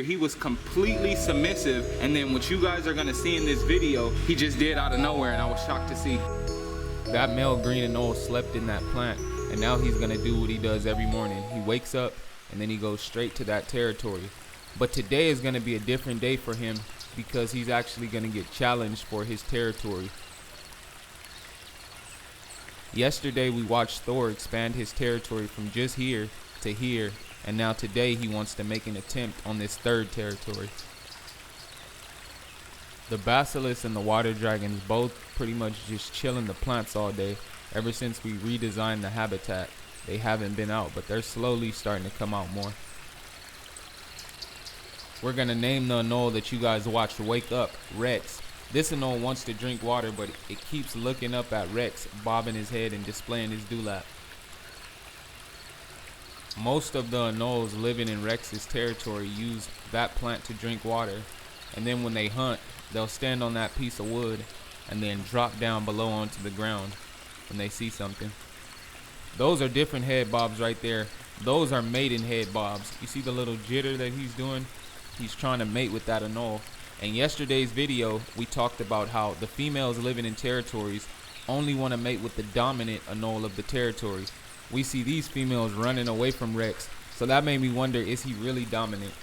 He was completely submissive, and then what you guys are gonna see in this video, he just did out of nowhere, and I was shocked to see. That male green anole slept in that plant, and now he's gonna do what he does every morning. He wakes up and then he goes straight to that territory. But today is gonna be a different day for him because he's actually gonna get challenged for his territory. Yesterday we watched Thor expand his territory from just here to here, and now today he wants to make an attempt on this third territory. The basilisk and the water dragons both pretty much just chilling the plants all day. Ever since we redesigned the habitat, they haven't been out, but they're slowly starting to come out more. We're gonna name the anole that you guys watched wake up Rex. This anole wants to drink water, but it keeps looking up at Rex, bobbing his head and displaying his dewlap. Most of the anoles living in Rex's territory use that plant to drink water, and then when they hunt, they'll stand on that piece of wood and then drop down below onto the ground when they see something. Those are different head bobs right there. Those are mating head bobs. You see the little jitter that he's doing? He's trying to mate with that anole. In yesterday's video, we talked about how the females living in territories only want to mate with the dominant anole of the territory. We see these females running away from Rex, so that made me wonder, is he really dominant?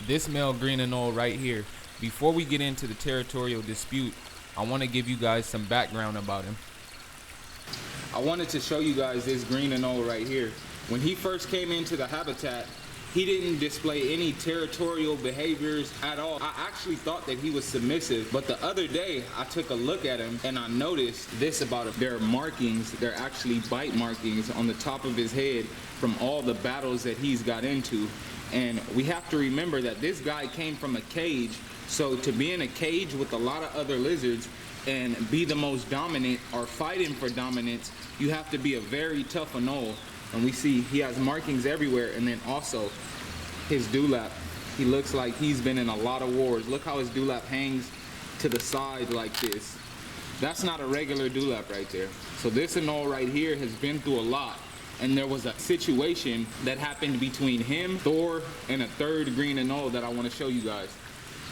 This male green anole right here, before we get into the territorial dispute, I want to give you guys some background about him. I wanted to show you guys this green anole right here. When he first came into the habitat, he didn't display any territorial behaviors at all. I actually thought that he was submissive, but the other day I took a look at him and I noticed this about him. There are markings, they're actually bite markings on the top of his head from all the battles that he's got into. And we have to remember that this guy came from a cage, so to be in a cage with a lot of other lizards and be the most dominant or fighting for dominance, you have to be a very tough anole. And we see he has markings everywhere, and then also his dewlap. He looks like he's been in a lot of wars. Look how his dewlap hangs to the side like this. That's not a regular dewlap right there. So this anole right here has been through a lot, and there was a situation that happened between him, Thor, and a third green anole that I want to show you guys.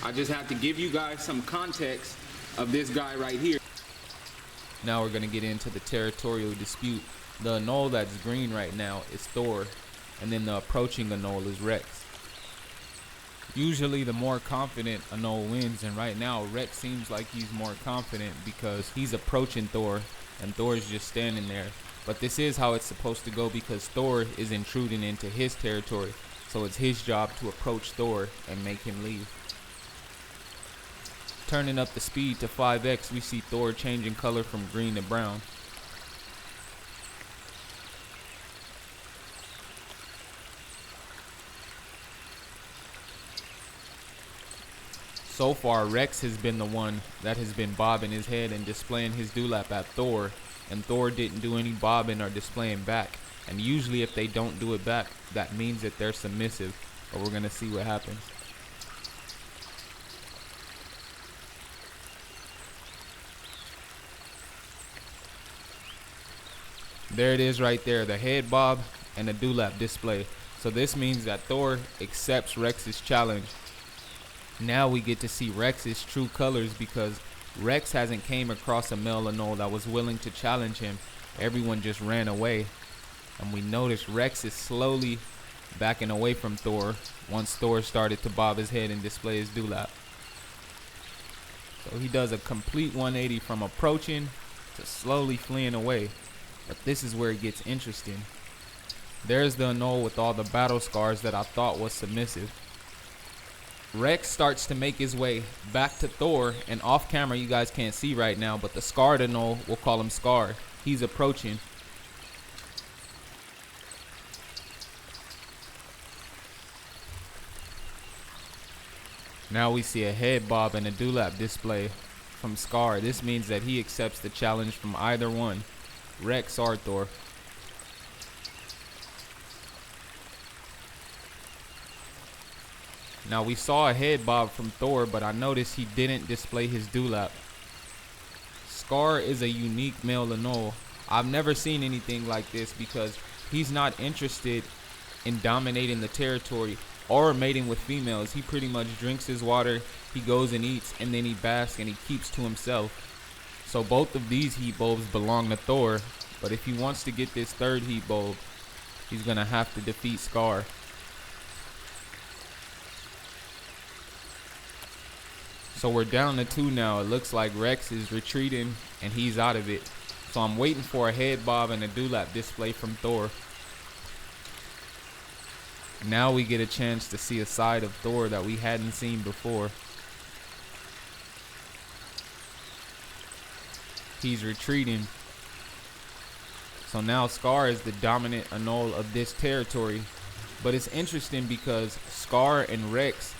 I just have to give you guys some context of this guy right here. Now we're gonna get into the territorial dispute. The anole that's green right now is Thor, and then the approaching anole is Rex. Usually the more confident anole wins, and right now Rex seems like he's more confident because he's approaching Thor and Thor's just standing there. But this is how it's supposed to go because Thor is intruding into his territory, so it's his job to approach Thor and make him leave. Turning up the speed to 5x, we see Thor changing color from green to brown. So far, Rex has been the one that has been bobbing his head and displaying his dewlap at Thor, and Thor didn't do any bobbing or displaying back. And usually if they don't do it back, that means that they're submissive, but we're gonna see what happens. There it is right there, the head bob and the dewlap display. So this means that Thor accepts Rex's challenge. Now we get to see Rex's true colors because Rex hasn't came across a male anole that was willing to challenge him. Everyone just ran away. And we notice Rex is slowly backing away from Thor once Thor started to bob his head and display his dewlap. So he does a complete 180 from approaching to slowly fleeing away. But this is where it gets interesting. There's the anole with all the battle scars that I thought was submissive. Rex starts to make his way back to Thor, and off camera you guys can't see right now, but the scarred anole, we'll call him Scar, he's approaching. Now we see a head bob and a dewlap display from Scar. This means that he accepts the challenge from either one, Rex or Thor. Now we saw a head bob from Thor, but I noticed he didn't display his dewlap. Scar is a unique male anole. I've never seen anything like this because he's not interested in dominating the territory. or mating with females. He pretty much drinks his water, he goes and eats, and then he basks and he keeps to himself. So both of these heat bulbs belong to Thor, but if he wants to get this third heat bulb, he's gonna have to defeat Scar. So we're down to 2 now. It looks like Rex is retreating and he's out of it. So I'm waiting for a head bob and a dewlap display from Thor. Now we get a chance to see a side of Thor that we hadn't seen before. He's retreating. So now Scar is the dominant Anole of this territory. But it's interesting because Scar and Rex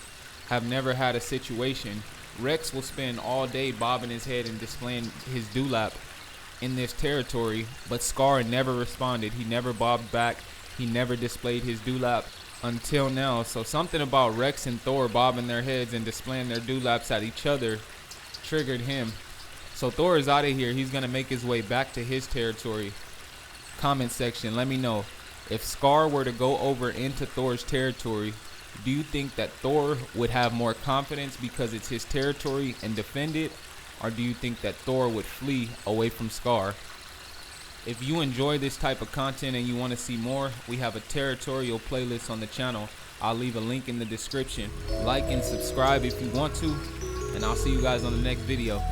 have never had a situation. Rex will spend all day bobbing his head and displaying his dewlap in this territory, but Scar never responded. He never bobbed back. He never displayed his dewlap until now. So something about Rex and Thor bobbing their heads and displaying their dewlaps at each other triggered him. So Thor is out of here. He's gonna make his way back to his territory. Comment section, let me know. If Scar were to go over into Thor's territory, do you think that Thor would have more confidence because it's his territory and defend it? Or do you think that Thor would flee away from Scar? If you enjoy this type of content and you want to see more, we have a territorial playlist on the channel. I'll leave a link in the description. Like and subscribe if you want to, and I'll see you guys on the next video.